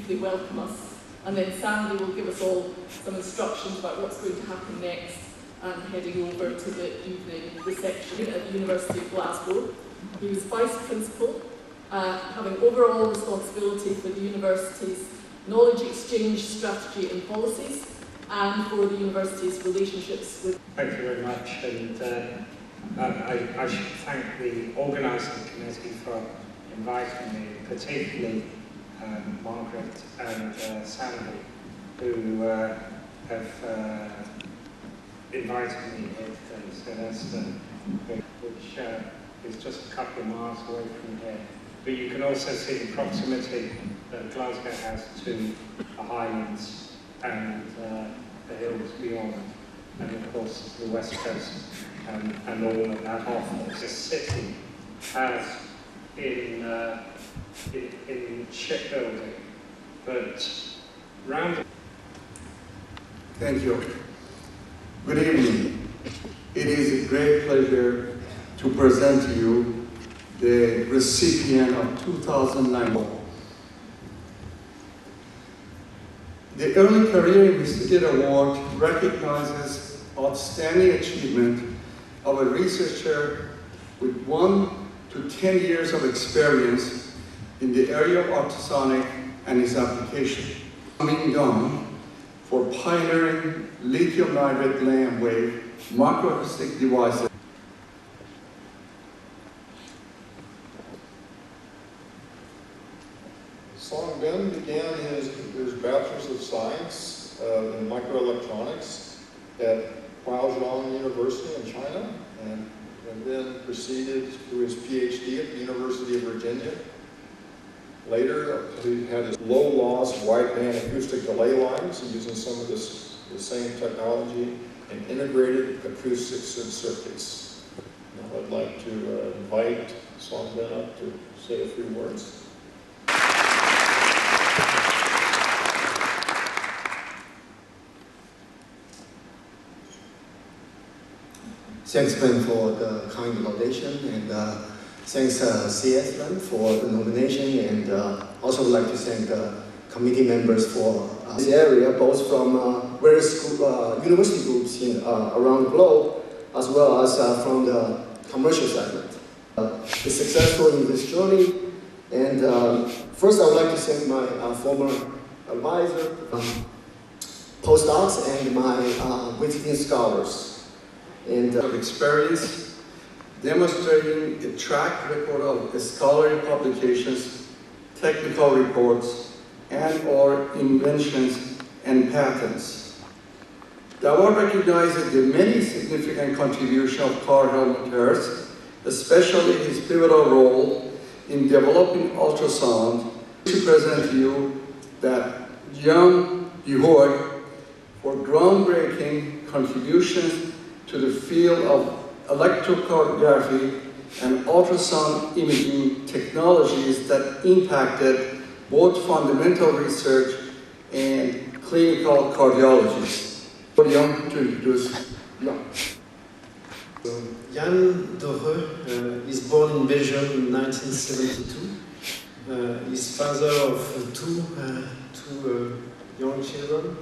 briefly welcome us, and then Sandy will give us all some instructions about what's going to happen next, and heading over to the evening reception at the University of Glasgow. He was Vice Principal, having overall responsibility for the University's knowledge exchange strategy and policies, and for the University's relationships with... Thank you very much, and I should thank the organising committee for inviting me, particularly Margaret and Sandy, who have invited me here today. So that's which is just a couple of miles away from here. But you can also see the proximity that Glasgow has to the Highlands and the hills beyond, and of course the West Coast and all of that offers. The city has in shipbuilding, but round. Thank you. Good evening. It is a great pleasure to present to you the recipient of 2009. The Early Career Investigator Award recognizes outstanding achievement of a researcher with 1 to 10 years of experience in the area of ultrasonic and its application. Coming down for pioneering lithium nitrate land wave microacoustic devices. Song Ben began his Bachelor's of Science in Microelectronics at Huaozhong University in China, and then proceeded to his PhD at the University of Virginia. Later, he had his low-loss wideband acoustic delay lines using some of the same technology and integrated acoustics and circuits. Now I'd like to invite Song Ben up to say a few words. Thanks, Ben, for the kind invitation, and thanks, CS Ben, for the nomination, and also would like to thank the committee members for this area, both from various university groups around the globe, as well as from the commercial segment. It's successful in this journey, and first I would like to thank my former advisor, postdocs, and my visiting scholars. And of experience demonstrating a track record of scholarly publications, technical reports, and/or inventions and patents. The award recognizes the many significant contributions of Carl Helmut Hertz, especially his pivotal role in developing ultrasound. To present to you that young Ihor for groundbreaking contributions to the field of electrocardiography and ultrasound imaging technologies that impacted both fundamental research and clinical cardiology. For Jan to introduce Jan. Jan Doreux is born in Belgium in 1972. He's father of two young children.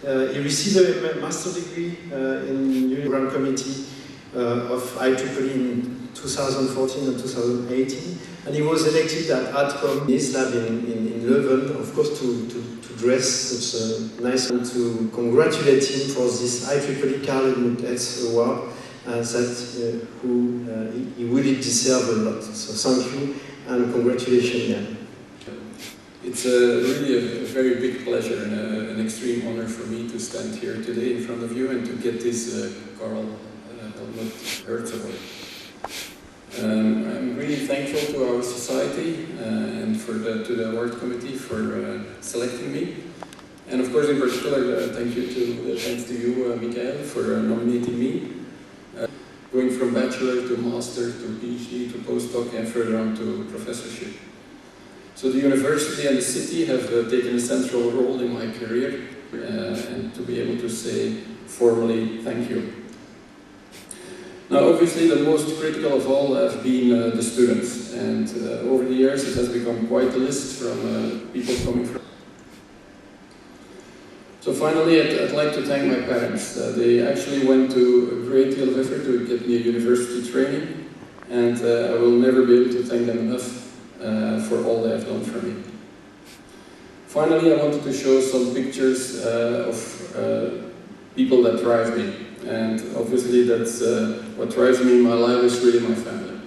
He received a master's degree in the Program Committee of IEEE in 2014 and 2018, and he was elected at ADCOM, his lab in Leuven, of course, to dress such a nice and to congratulate him for this IEEE Carl Helmut Hertz Award, he really deserves a lot. So thank you and congratulations, Jan. It's really a very big pleasure and an extreme honor for me to stand here today in front of you and to get this Carl Helmut Hertz Award. I'm really thankful to our society and to the award committee for selecting me. And of course, in particular, thanks to you, Michael, for nominating me. Going from bachelor to master to PhD to postdoc and further on to professorship. So the university and the city have taken a central role in my career, and to be able to say formally thank you. Now obviously the most critical of all have been the students, and over the years it has become quite a list from people coming from. So finally, I'd like to thank my parents. They actually went to a great deal of effort to get me a university training, and I will never be able to thank them enough for all they have done for me. Finally, I wanted to show some pictures of people that drive me, and obviously that's what drives me in my life is really my family.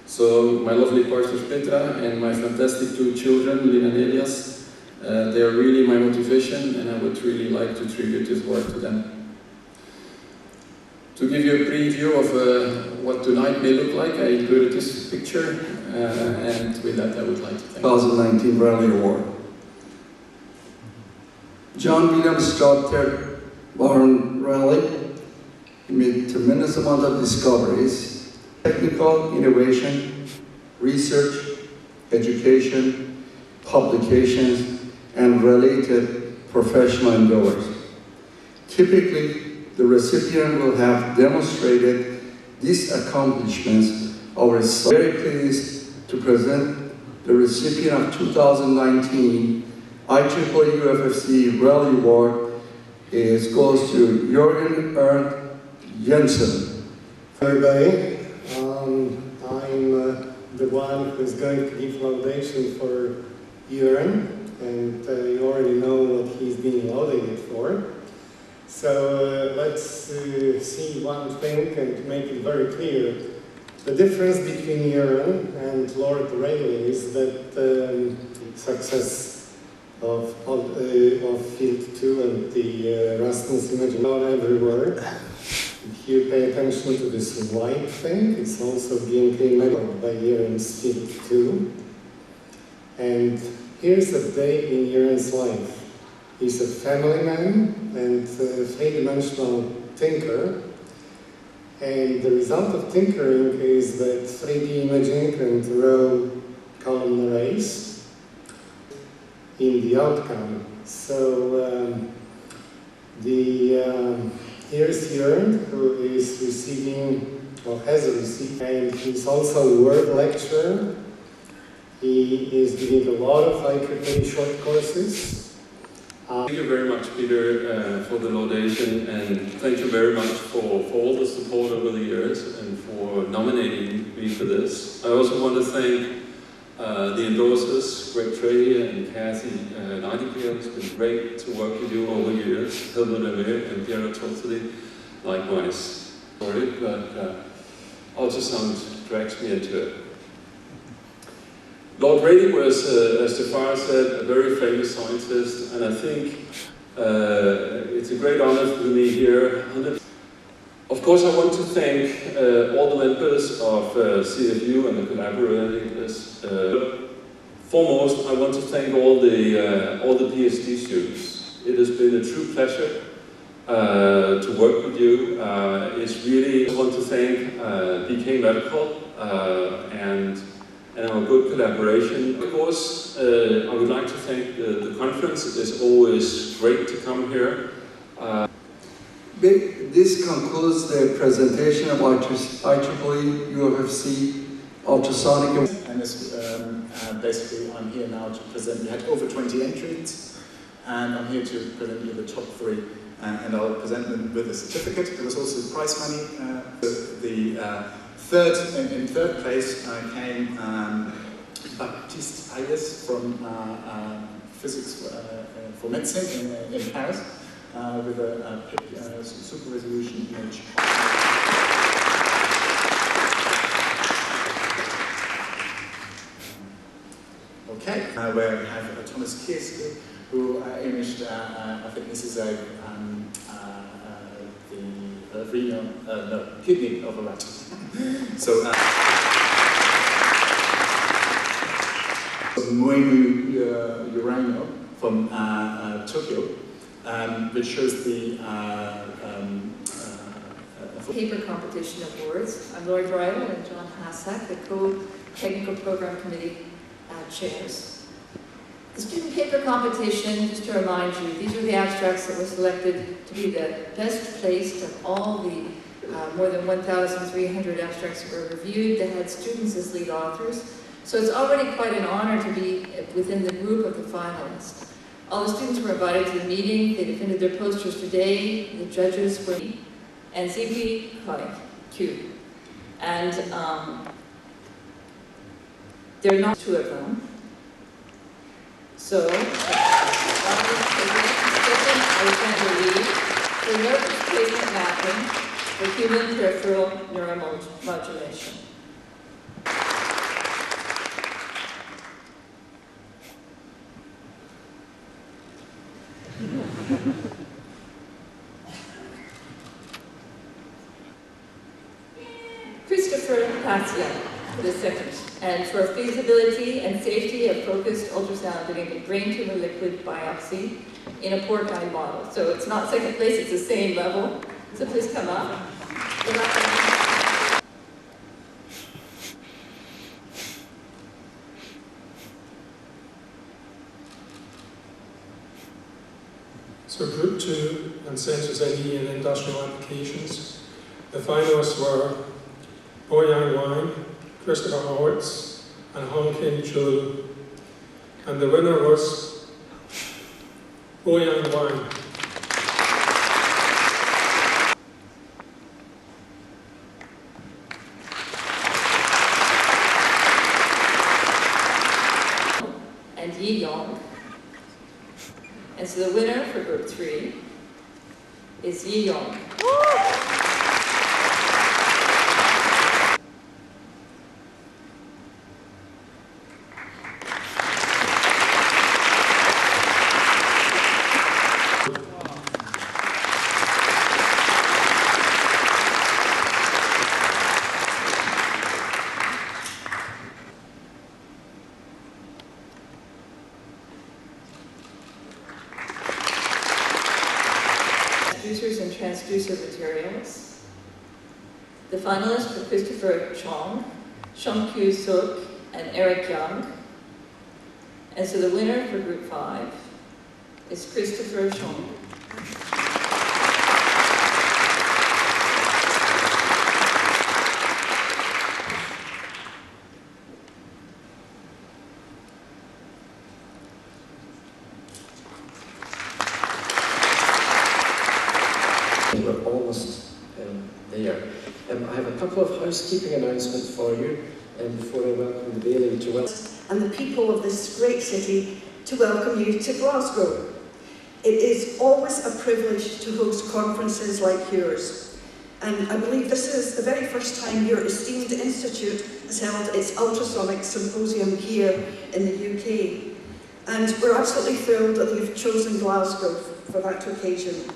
So my lovely partner Petra and my fantastic two children, Lynn and Elias, they are really my motivation, and I would really like to tribute this work to them. To give you a preview of what tonight may look like, I included this picture, and with that I would like to thank 2019 Rally Award. John William Strutter Warren Raleigh made tremendous amount of discoveries, technical innovation, research, education, publications, and related professional endeavors. Typically, the recipient will have demonstrated these accomplishments. We're very pleased to present the recipient of 2019 IEEE UFFC Rally Award goes to Jürgen Ernst Jensen. Everybody, I'm the one who's going to give foundation for Jürgen, and you already know what he's being lauded for. So let's see one thing and make it very clear. The difference between Jürgen and Lord Rayleigh is that success of Field 2 and the Rasmus image not everywhere. If you pay attention to this white thing, it's also being measured by Jürgen's Field 2. And here's a day in Jürgen's life. He's a family man and a three-dimensional thinker. And the result of tinkering is that 3D imaging and row column arrays in the outcome. So here's Jürgen, who is receiving, or has received, and he's also a world lecturer. He is giving a lot of IEEE short courses. Thank you very much, Peter, for the laudation, and thank you very much for all the support over the years and for nominating me for this. I also want to thank the endorsers, Greg Trey and Kathy Nightingale. It's been great to work with you over the years. Helmut Lemay and Piero Torzoli, likewise. Sorry, but ultrasound drags me into it. Lord Rayleigh was, as Jafar said, a very famous scientist, and I think it's a great honor for me here. Of course, I want to thank all the members of CFU and the collaborators. Foremost, I want to thank all the PhD students. It has been a true pleasure to work with you. It's really, I want to thank BK Medical and our good collaboration. Of course, I would like to thank the conference. It is always great to come here. This concludes the presentation of IEEE UFFC Ultrasonic. And this, basically, I'm here now to present. We had over 20 entries, and I'm here to present you the top 3. And I'll present them with a certificate. There was also prize money. In third place came Baptiste Ayes from physics for medicine in Paris with a super resolution image. Okay, where we have Thomas Kierske, who imaged, I think this is the kidney of a rat. So, Moinu Urano from Tokyo, which shows the Paper Competition Awards. I'm Lord Ryle and John Hassack, the Co-Technical Program Committee chairs. The student paper competition, just to remind you, these are the abstracts that were selected to be the best placed of all the more than 1,300 abstracts that were reviewed that had students as lead authors. So it's already quite an honor to be within the group of the finalists. All the students were invited to the meeting. They defended their posters today. The judges were and ZP Q. And there are not two of them. So, I was going to leave for nerve displacement mapping for human peripheral neuromodulation. Christopher Passia for the second, and for feasibility and safety of focused ultrasound beneath brain tumor liquid biopsy in a porcine model. So it's not second place, it's the same level. So please come up. So Group 2 and Sensors NE and Industrial Applications. The finalists were Boyang Wang, Christopher Horwitz, and Hong Kin Chu. And the winner was Boyang Wang. And Yi Yong. And so the winner for Group 3 is Yi Yong. Transducers and transducer materials. The finalists were Christopher Chong, Sheng Kyu Suk, and Eric Young. And so the winner for Group 5 is Christopher Chong. We're almost there. I have a couple of housekeeping announcements for you before I welcome the Bailey to welcome. And the people of this great city to welcome you to Glasgow. It is always a privilege to host conferences like yours. And I believe this is the very first time your esteemed institute has held its Ultrasonics Symposium here in the UK. And we're absolutely thrilled that you've chosen Glasgow for that occasion.